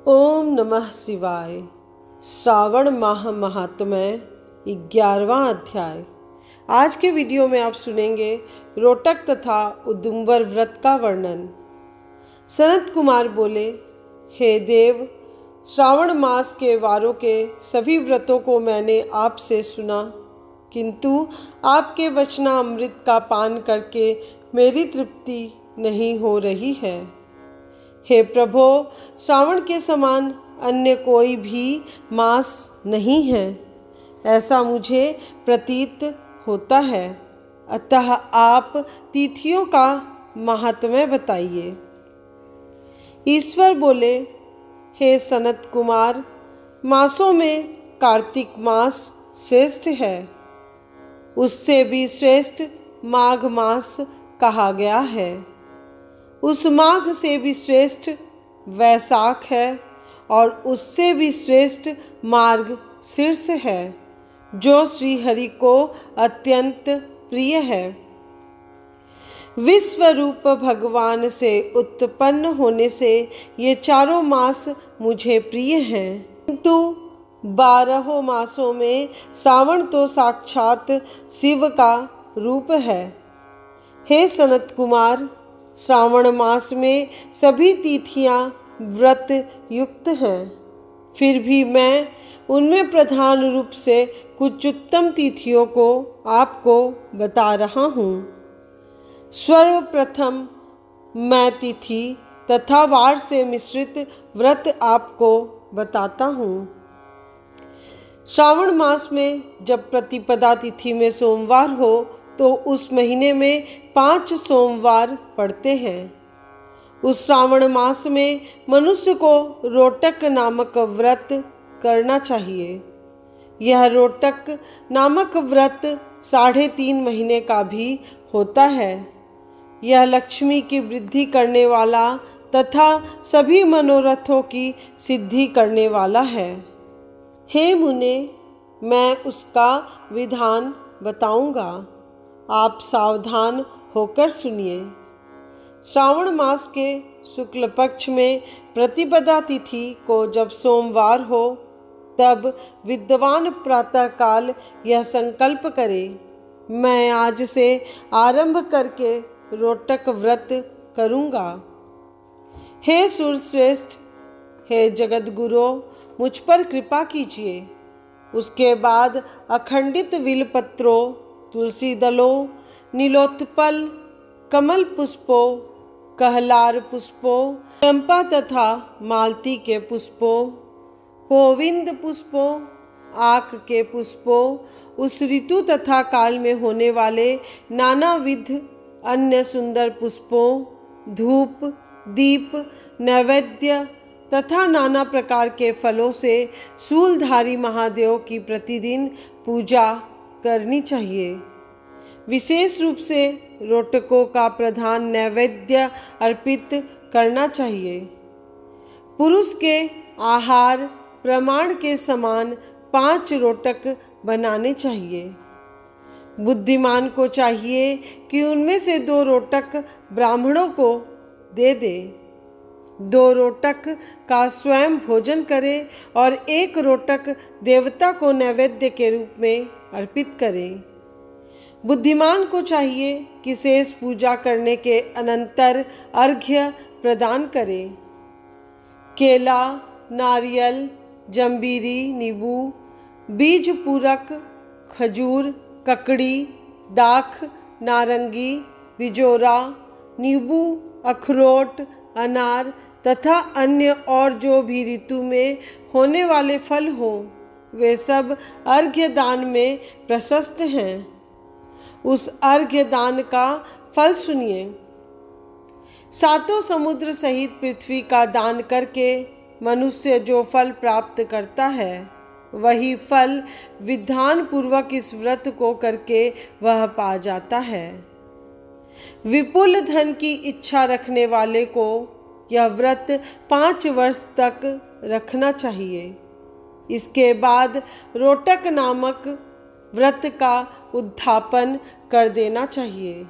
ओम नमः शिवाय। श्रावण माह महात्म्य 11वां अध्याय। आज के वीडियो में आप सुनेंगे रोटक तथा उदुम्बर व्रत का वर्णन। सनत कुमार बोले, हे देव, श्रावण मास के वारों के सभी व्रतों को मैंने आपसे सुना, किंतु आपके वचनामृत का पान करके मेरी तृप्ति नहीं हो रही है। हे प्रभो, श्रावण के समान अन्य कोई भी मास नहीं है, ऐसा मुझे प्रतीत होता है। अतः आप तिथियों का महात्म्य बताइए। ईश्वर बोले, हे सनत कुमार, मासों में कार्तिक मास श्रेष्ठ है। उससे भी श्रेष्ठ माघ मास कहा गया है। उस माघ से भी श्रेष्ठ वैशाख है और उससे भी श्रेष्ठ मार्ग शीर्ष है, जो श्री हरि को अत्यंत प्रिय है। विश्वरूप भगवान से उत्पन्न होने से ये चारों मास मुझे प्रिय हैं, किंतु 12 मासों में श्रावण तो साक्षात शिव का रूप है। हे सनत कुमार, श्रावण मास में सभी तिथियां व्रत युक्त हैं, फिर भी मैं उनमें प्रधान रूप से कुछ उत्तम तिथियों को आपको बता रहा हूँ। सर्वप्रथम मैं तिथि तथा वार से मिश्रित व्रत आपको बताता हूँ। श्रावण मास में जब प्रतिपदा तिथि में सोमवार हो तो उस महीने में 5 सोमवार पड़ते हैं। उस श्रावण मास में मनुष्य को रोटक नामक व्रत करना चाहिए। यह रोटक नामक व्रत 3.5 महीने का भी होता है। यह लक्ष्मी की वृद्धि करने वाला तथा सभी मनोरथों की सिद्धि करने वाला है। हे मुने, मैं उसका विधान बताऊंगा, आप सावधान होकर सुनिए। श्रावण मास के शुक्ल पक्ष में प्रतिपदा तिथि को जब सोमवार हो, तब विद्वान प्रातःकाल यह संकल्प करे, मैं आज से आरंभ करके रोटक व्रत करूँगा। हे सुरश्रेष्ठ, हे जगद्गुरु, मुझ पर कृपा कीजिए। उसके बाद अखंडित विलपत्रों, तुलसी दलों, नीलोत्पल, कमल पुष्पों, कहलार पुष्पों, चंपा तथा मालती के पुष्पों, गोविंद पुष्पों, आक के पुष्पों, उस ऋतु तथा काल में होने वाले नानाविध अन्य सुंदर पुष्पों, धूप, दीप, नैवेद्य तथा नाना प्रकार के फलों से शूलधारी महादेव की प्रतिदिन पूजा करनी चाहिए। विशेष रूप से रोटकों का प्रधान नैवेद्य अर्पित करना चाहिए। पुरुष के आहार प्रमाण के समान 5 रोटक बनाने चाहिए। बुद्धिमान को चाहिए कि उनमें से 2 रोटक ब्राह्मणों को दे दे, 2 रोटक का स्वयं भोजन करे और 1 रोटक देवता को नैवेद्य के रूप में अर्पित करे। बुद्धिमान को चाहिए कि शेष पूजा करने के अनंतर अर्घ्य प्रदान करे। केला, नारियल, जंबीरी, नींबू, बीज पूरक, खजूर, ककड़ी, दाख, नारंगी, बिजोरा, नींबू, अखरोट, अनार तथा अन्य और जो भी ऋतु में होने वाले फल हो, वे सब अर्घ्य दान में प्रशस्त हैं। उस अर्घ्य दान का फल सुनिए। 7 समुद्र सहित पृथ्वी का दान करके मनुष्य जो फल प्राप्त करता है, वही फल विधान पूर्वक इस व्रत को करके वह पा जाता है। विपुल धन की इच्छा रखने वाले को यह व्रत 5 वर्ष तक रखना चाहिए। इसके बाद रोटक नामक व्रत का उद्धापन कर देना चाहिए।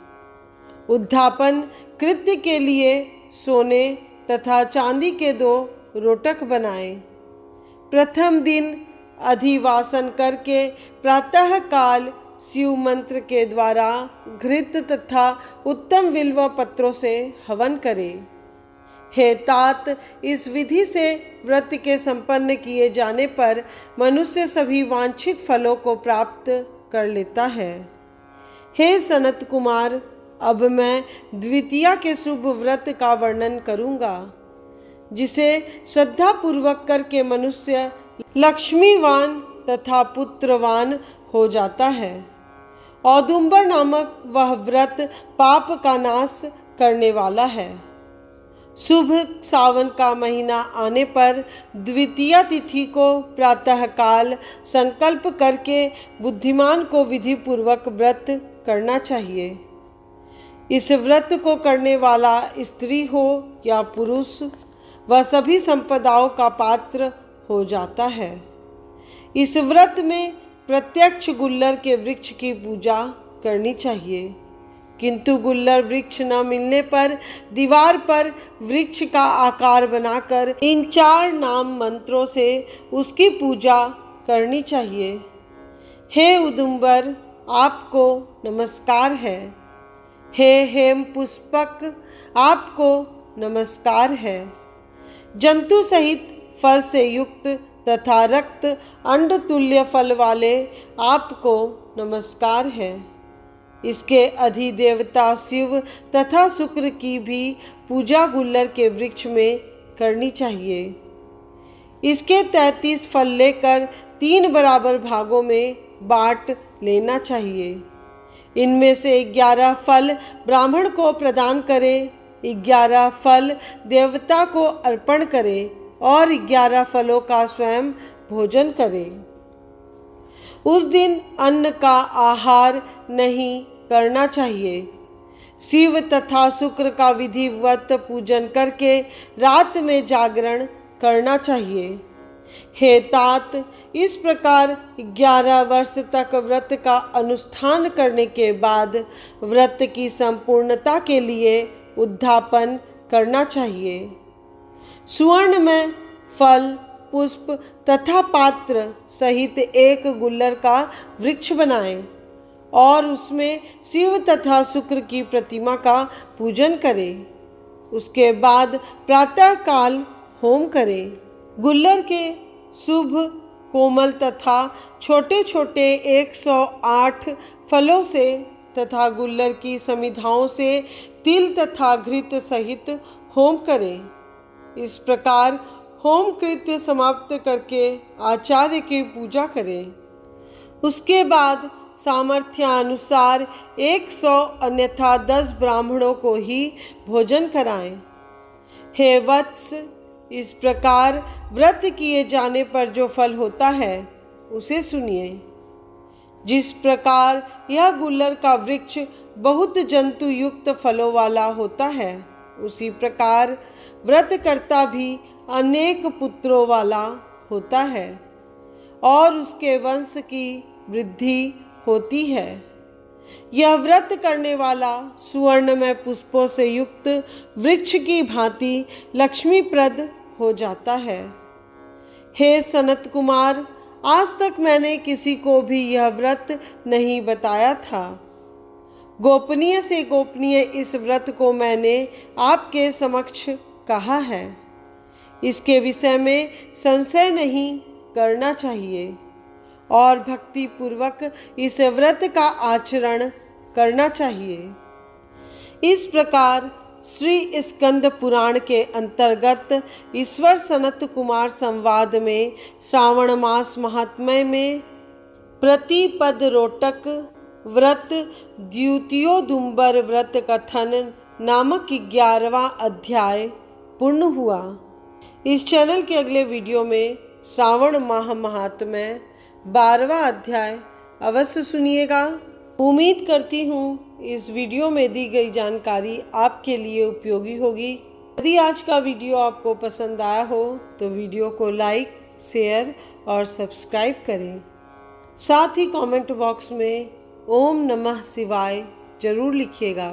उद्धापन कृत्य के लिए सोने तथा चांदी के 2 रोटक बनाएं। प्रथम दिन अधिवासन करके प्रातः काल शिव मंत्र के द्वारा घृत तथा उत्तम बिल्व पत्रों से हवन करें। हे तात, इस विधि से व्रत के संपन्न किए जाने पर मनुष्य सभी वांछित फलों को प्राप्त कर लेता है। हे सनत कुमार, अब मैं द्वितीया के शुभ व्रत का वर्णन करूंगा, जिसे श्रद्धा पूर्वक करके मनुष्य लक्ष्मीवान तथा पुत्रवान हो जाता है। औदुंबर नामक वह व्रत पाप का नाश करने वाला है। शुभ सावन का महीना आने पर द्वितीया तिथि को प्रातःकाल संकल्प करके बुद्धिमान को विधि पूर्वक व्रत करना चाहिए। इस व्रत को करने वाला स्त्री हो या पुरुष, वह सभी संपदाओं का पात्र हो जाता है। इस व्रत में प्रत्यक्ष गुल्लर के वृक्ष की पूजा करनी चाहिए, किंतु गुल्लर वृक्ष न मिलने पर दीवार पर वृक्ष का आकार बनाकर इन 4 नाम मंत्रों से उसकी पूजा करनी चाहिए। हे उदुंबर, आपको नमस्कार है। हे हेम पुष्पक, आपको नमस्कार है। जंतु सहित फल से युक्त तथा रक्त अंड तुल्य फल वाले आपको नमस्कार है। इसके अधिदेवता शिव तथा शुक्र की भी पूजा गुल्लर के वृक्ष में करनी चाहिए। इसके 33 फल लेकर 3 बराबर भागों में बांट लेना चाहिए। इनमें से 11 फल ब्राह्मण को प्रदान करें, 11 फल देवता को अर्पण करें और 11 फलों का स्वयं भोजन करें। उस दिन अन्न का आहार नहीं करना चाहिए। शिव तथा शुक्र का विधिवत पूजन करके रात में जागरण करना चाहिए। हे तात, इस प्रकार 11 वर्ष तक व्रत का अनुष्ठान करने के बाद व्रत की संपूर्णता के लिए उद्यापन करना चाहिए। सुवर्ण में फल, पुष्प तथा पात्र सहित एक गुल्लर का वृक्ष बनाएं और उसमें शिव तथा शुक्र की प्रतिमा का पूजन करें। उसके बाद प्रातः काल होम करें। गुल्लर के शुभ, कोमल तथा छोटे छोटे 108 फलों से तथा गुल्लर की समिधाओं से तिल तथा घृत सहित होम करें। इस प्रकार होम कृत्य समाप्त करके आचार्य की पूजा करें। उसके बाद सामर्थ्यानुसार 100 अन्यथा 10 ब्राह्मणों को ही भोजन कराएं। हे वत्स, इस प्रकार व्रत किए जाने पर जो फल होता है उसे सुनिए। जिस प्रकार यह गुल्लर का वृक्ष बहुत जंतु युक्त फलों वाला होता है, उसी प्रकार व्रतकर्ता भी अनेक पुत्रों वाला होता है और उसके वंश की वृद्धि होती है। यह व्रत करने वाला सुवर्ण में पुष्पों से युक्त वृक्ष की भांति लक्ष्मीप्रद हो जाता है। हे सनत कुमार, आज तक मैंने किसी को भी यह व्रत नहीं बताया था। गोपनीय से गोपनीय इस व्रत को मैंने आपके समक्ष कहा है। इसके विषय में संशय नहीं करना चाहिए और भक्ति पूर्वक इस व्रत का आचरण करना चाहिए। इस प्रकार श्री स्कंद पुराण के अंतर्गत ईश्वर सनत कुमार संवाद में श्रावण मास महात्म्य में प्रतिपद रोटक व्रत द्वितीयोदुंबर व्रत कथन नामक 11वां अध्याय पूर्ण हुआ। इस चैनल के अगले वीडियो में श्रावण माह महात्म्य 12वां अध्याय अवश्य सुनिएगा। उम्मीद करती हूँ इस वीडियो में दी गई जानकारी आपके लिए उपयोगी होगी। यदि आज का वीडियो आपको पसंद आया हो तो वीडियो को लाइक, शेयर और सब्सक्राइब करें। साथ ही कमेंट बॉक्स में ओम नमः शिवाय जरूर लिखिएगा।